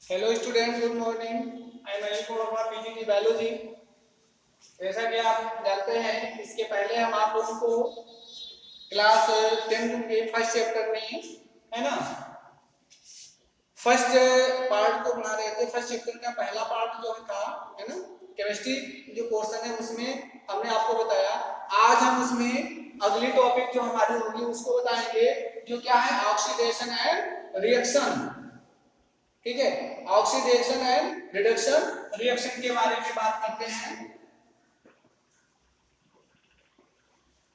Hello student, good morning. I am Anil Kumar, PGT biology. जैसा कि आप जानते हैं, इसके पहले हम आप लोगों को क्लास 10 के फर्स्ट चैप्टर में, है ना, फर्स्ट पार्ट को पढ़ा रहे थे। फर्स्ट चैप्टर का पहला पार्ट जो था, है ना, केमिस्ट्री जो पोर्शन है, उसमें हमने आपको बताया। आज हम उसमें अगली टॉपिक जो हमारी होगी उसको बताएंगे, जो क्या है, ऑक्सीडेशन एंड रिएक्शन। ठीक है, ऑक्सीडेशन एंड रिडक्शन रिएक्शन के बारे में बात करते हैं।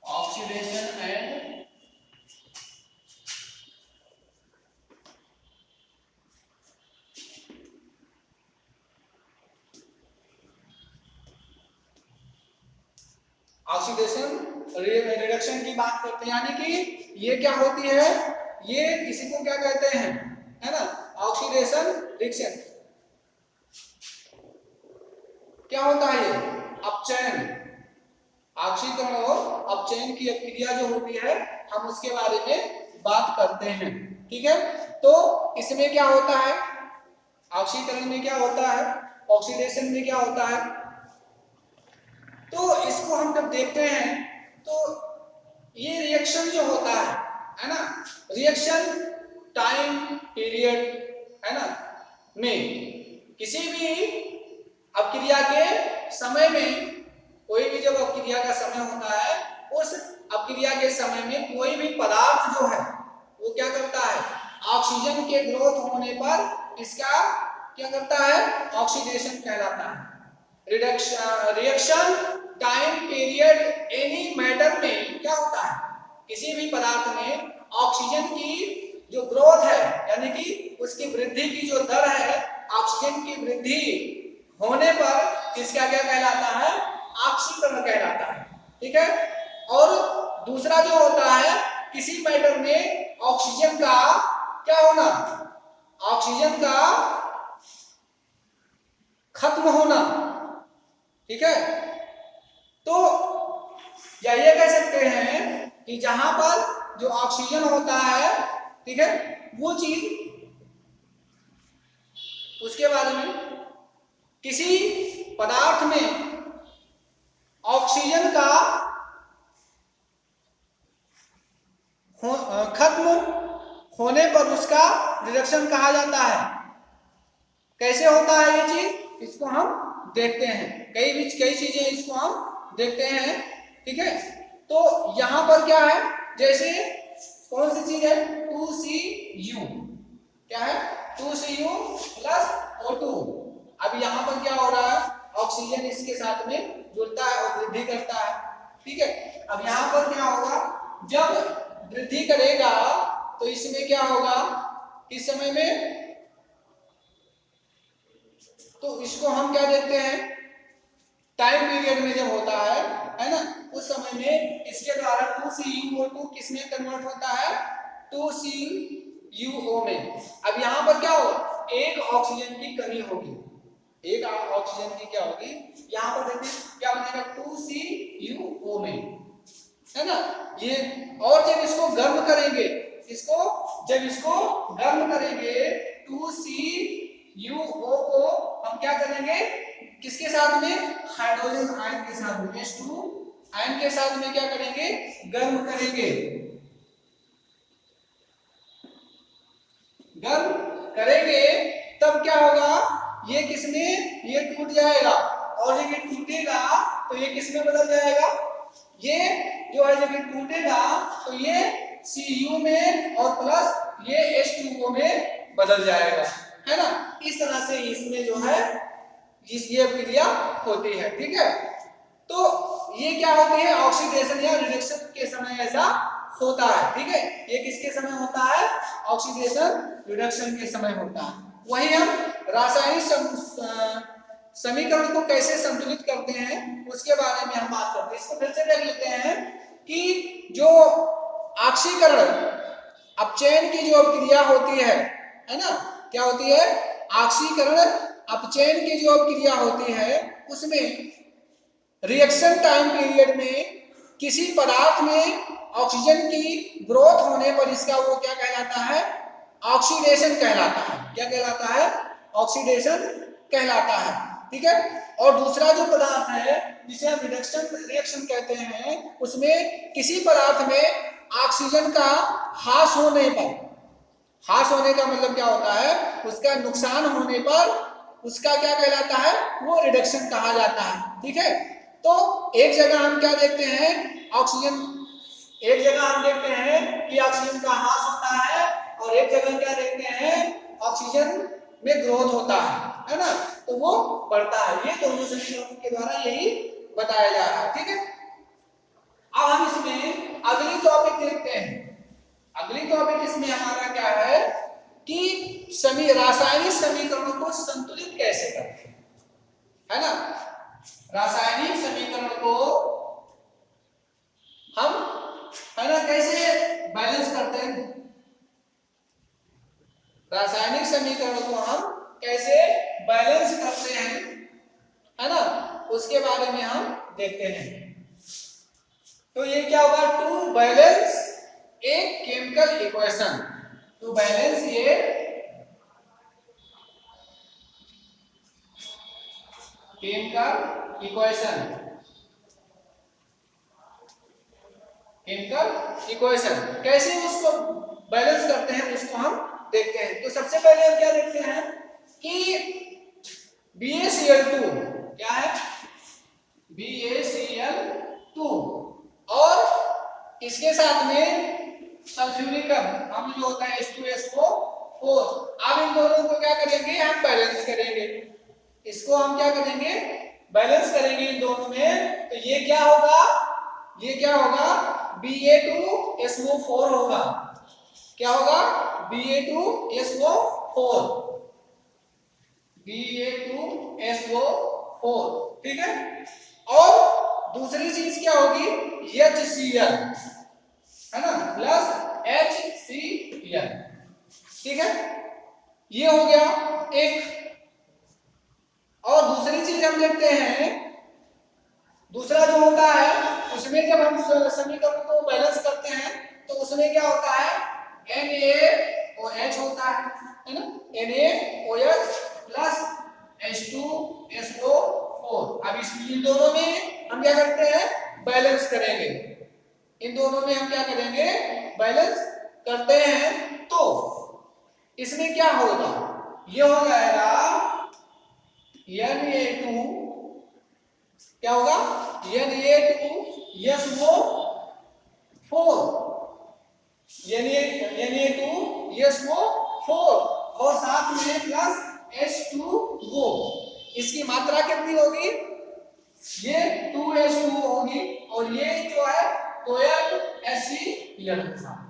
ऑक्सीडेशन एंड ऑक्सीडेशन रिडक्शन की बात करते हैं, यानी कि ये क्या होती है, ये किसी को क्या कहते हैं, है ना, ऑक्सीडेशन रिएक्शन क्या होता है, ये अपचयन, ऑक्सीकरण और अपचयन की क्रिया जो होती है, हम उसके बारे में बात करते हैं। ठीक है, तो इसमें क्या होता है, ऑक्सीकरण में क्या होता है, ऑक्सीडेशन में क्या होता है, तो इसको हम जब देखते हैं तो ये रिएक्शन जो होता है ना, रिएक्शन टाइम पीरियड, है ना, में किसी भी अपक्रिया के समय में, कोई भी जब अपक्रिया का समय होता है, उस अपक्रिया के समय में कोई भी पदार्थ जो है वो क्या करता है, ऑक्सीजन के ग्रोथ होने पर इसका क्या करता है, ऑक्सीडेशन कहलाता है। Reaction time period any matter में क्या होता है, किसी भी पदार्थ में ऑक्सीजन की जो ग्रोथ है, यानी कि उसकी वृद्धि की जो दर है, ऑक्सीजन की वृद्धि होने पर इसका क्या कहलाता है, ऑक्सीकरण कहलाता है। ठीक है, और दूसरा जो होता है, किसी मैटर में ऑक्सीजन का क्या होना, ऑक्सीजन का खत्म होना। ठीक है, तो या ये कह सकते हैं कि जहां पर जो ऑक्सीजन होता है, ठीक है, वो चीज, उसके बारे में किसी पदार्थ में ऑक्सीजन का खत्म होने पर उसका रिडक्शन कहा जाता है। कैसे होता है ये चीज, इसको हम देखते हैं, कई चीजें इसको हम देखते हैं। ठीक है, तो यहां पर क्या है, जैसे कौन सी चीज है, 2Cu, क्या है, 2Cu प्लस O2। अब यहां पर क्या हो रहा है, ऑक्सीजन इसके साथ में जुड़ता है और वृद्धि करता है। ठीक है, अब यहां पर क्या होगा, जब वृद्धि करेगा तो इसमें क्या होगा, किस समय में, तो इसको हम क्या देखते हैं, टाइम पीरियड में जब होता है ना, उस समय में इसके द्वारा 2CuO2 किसमें कन्वर्ट होता है, 2CuO में। अब यहां पर क्या होगा, एक ऑक्सीजन की कमी होगी, एक ऑक्सीजन की क्या होगी, यहां पर देखिए क्या बनेगा, 2CuO में, है ना, ये। और जब इसको गर्म करेंगे, जब इसको गर्म करेंगे, 2CuO को हम क्या करेंगे, किसके साथ में, हाइड्रोजन आयन के साथ में, H2 आयन के साथ में क्या करेंगे, गर्म करेंगे। गर्म करेंगे तब क्या होगा, ये किसमें, ये टूट जाएगा, और जब ये टूटेगा तो ये किसमें बदल जाएगा, ये जो है जब ये टूटेगा तो ये Cu में और प्लस ये H2O में बदल जाएगा, है ना। इस तरह से इसमें जो है ये क्रिया होती है। ठीक है, तो ये क्या होती है, ऑक्सीडेशन या रिडक्शन के समय ऐसा होता है। ठीक है, ये किसके समय होता है, ऑक्सीडेशन रिडक्शन के समय होता है। वही हम रासायनिक समीकरण को कैसे संतुलित करते हैं उसके बारे में हम बात करते हैं। इसको फिर से देख लेते हैं कि जो ऑक्सीकरण अपचयन की जो क्रिया होती है ना, क्या होती है, ऑक्सीकरण अपचयन की जो क्रिया होती है, उसमें रिएक्शन टाइम पीरियड में किसी पदार्थ में ऑक्सीजन की ग्रोथ होने पर इसका वो क्या कहलाता है, ऑक्सीडेशन कहलाता है। क्या कहलाता है, ऑक्सीडेशन कहलाता है। ठीक है, और दूसरा जो पदार्थ है जिसे हम रिडक्शन रिएक्शन कहते हैं, उसमें किसी पदार्थ में ऑक्सीजन का ह्रास होने पर, ह्रास होने का मतलब क्या होता है, उसका नुकसान होने पर उसका क्या कहलाता है, वो रिडक्शन कहा जाता है। ठीक है, तो एक जगह हम क्या देखते हैं, ऑक्सीजन, एक जगह हम देखते हैं कि ऑक्सीजन का ह्रास होता है और एक जगह क्या देखते हैं, ऑक्सीजन में ग्रोथ होता है ना, तो वो बढ़ता है। ये दोनों समीकरणों के द्वारा यही बताया जा रहा है। ठीक है, अब हम इसमें अगली टॉपिक देखते हैं। अगली टॉपिक इसमें हमारा क्या है कि रासायनिक समीकरणों को संतुलित कैसे करते हैं, है ना। रासायनिक समीकरण को हम, है ना, कैसे बैलेंस करते हैं, रासायनिक समीकरण को हम कैसे बैलेंस करते हैं, है ना, उसके बारे में हम देखते हैं। तो ये क्या होगा, to balance a chemical equation, to balance a chemical equation, chemical equation कैसे उसको बैलेंस करते हैं उसको हम देखते हैं। तो सबसे पहले हम क्या देखते हैं कि BaCl2 क्या है, BaCl2 और इसके साथ में सल्फ्यूरिक अम्ल जो होता है H2SO4। अब इन दोनों को क्या करेंगे, हम बैलेंस करेंगे, इसको हम क्या करेंगे, बैलेंस करेंगे इन दोनों में। तो ये क्या होगा, ये क्या होगा, Ba2SO4 होगा। क्या होगा, Ba2SO4, Ba2SO4। ठीक है, और दूसरी चीज क्या होगी, HCl, है ना, प्लस HCl। ठीक है, ये हो गया एक। और दूसरी चीज हम देखते हैं, दूसरा जो होता है उसमें जब हम समीकरण को बैलेंस करते हैं तो उसमें क्या होता है, NaOH होता है ना, NaOH प्लस H2SO4। अब इन दोनों में हम क्या करते हैं, बैलेंस करेंगे, इन दोनों में हम क्या करेंगे, बैलेंस करते हैं। तो इसमें क्या होगा, ये हो जाएगा Na2, क्या होगा, Na2SO4, Na2SO4 और साथ में प्लस H2O। इसकी मात्रा कितनी होगी, ये 2H2 होगी और ये जो है 12HCl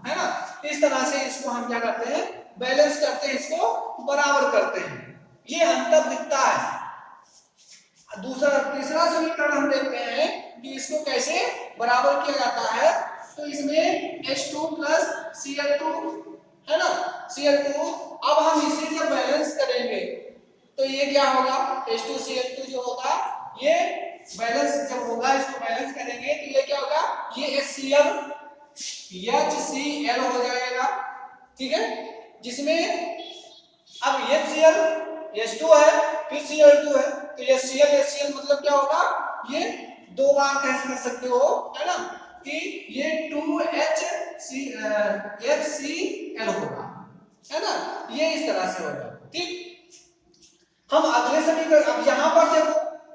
है ना। इस तरह से इसको हम क्या करते हैं, बैलेंस करते हैं, इसको बराबर करते हैं, ये अंतर दिखता है। दूसरा तीसरा समीकरण हम देखते हैं कि इसको कैसे बराबर किया जाता है। तो इसमें H2 प्लस Cl2 है ना, Cl2। अब हम इसे जब बैलेंस करेंगे तो ये क्या होगा, H2Cl2 जो होगा, ये बैलेंस जब होगा, इसको बैलेंस करेंगे तो ये क्या होगा, ये HCl हो जाएगा। ठीक है, जिसमें अब HCl H2 है फिर Cl2 है, तो HCl मतलब क्या होगा, ये दो बार कैसे कर सकते हो, है ना, कि ये 2HCl होगा, है ना, ये इस तरह से होगा। ठीक, हम अगले समीकरण, अब यहां पर जब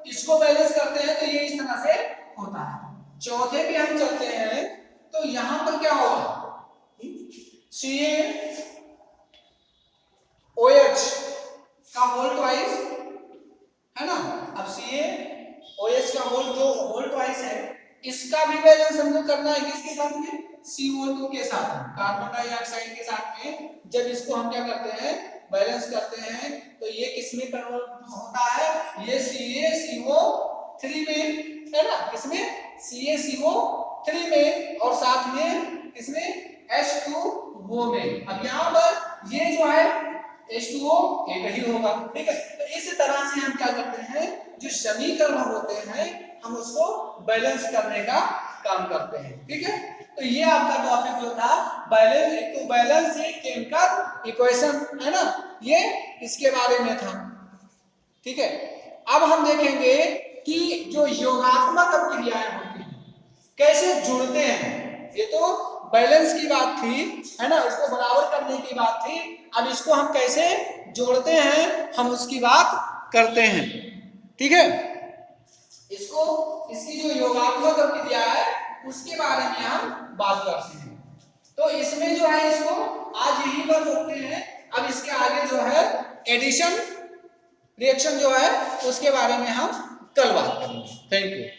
इसको बैलेंस करते हैं तो ये इस तरह से होता है। चौथे पे हम चलते हैं तो यहां पर क्या होगा, CaOH का होल ट्वाइस, है ना। अब CaOH का होल ट्वाइस है, इसका भी बैलेंस हमको करना है किसके साथ में, CO2 के साथ, कार्बन डाइऑक्साइड के साथ में। जब इसको हम क्या करते हैं, बैलेंस करते हैं तो ये किसमें कन्वर्ट होता है, ये CaCO3 में, है ना, किसमें, CaCO3 में और साथ में इसमें H2O में। अब यहाँ पर ये जो है H2O एक ही होगा। ठीक है, तो इस तरह से हम क्या करते हैं, जो समीकरण होते हैं हम उसको बैलेंस करने का काम करते हैं। ठीक है, तो ये आपका टॉपिक जो था बैलेंस केमिकल इक्वेशन है ना, ये इसके बारे में था। ठीक है, अब हम देखेंगे कि जो योगात्मक अभिक्रियाएं होती हैं कैसे जुड़ते हैं। ये तो बैलेंस की बात थी है ना, इसको बराबर करने की बात थी। अब इसको हम कैसे जोड़ते हैं हम उसकी बात करते हैं। ठीक है, इसकी जो योगात्मक अभिक्रिया है उसके बारे में हम बात करते हैं। तो इसमें जो है इसको आज यहीं पर रोकते हैं। अब इसके आगे जो है एडिशन रिएक्शन जो है उसके बारे में हम कल बात करेंगे। Thank you.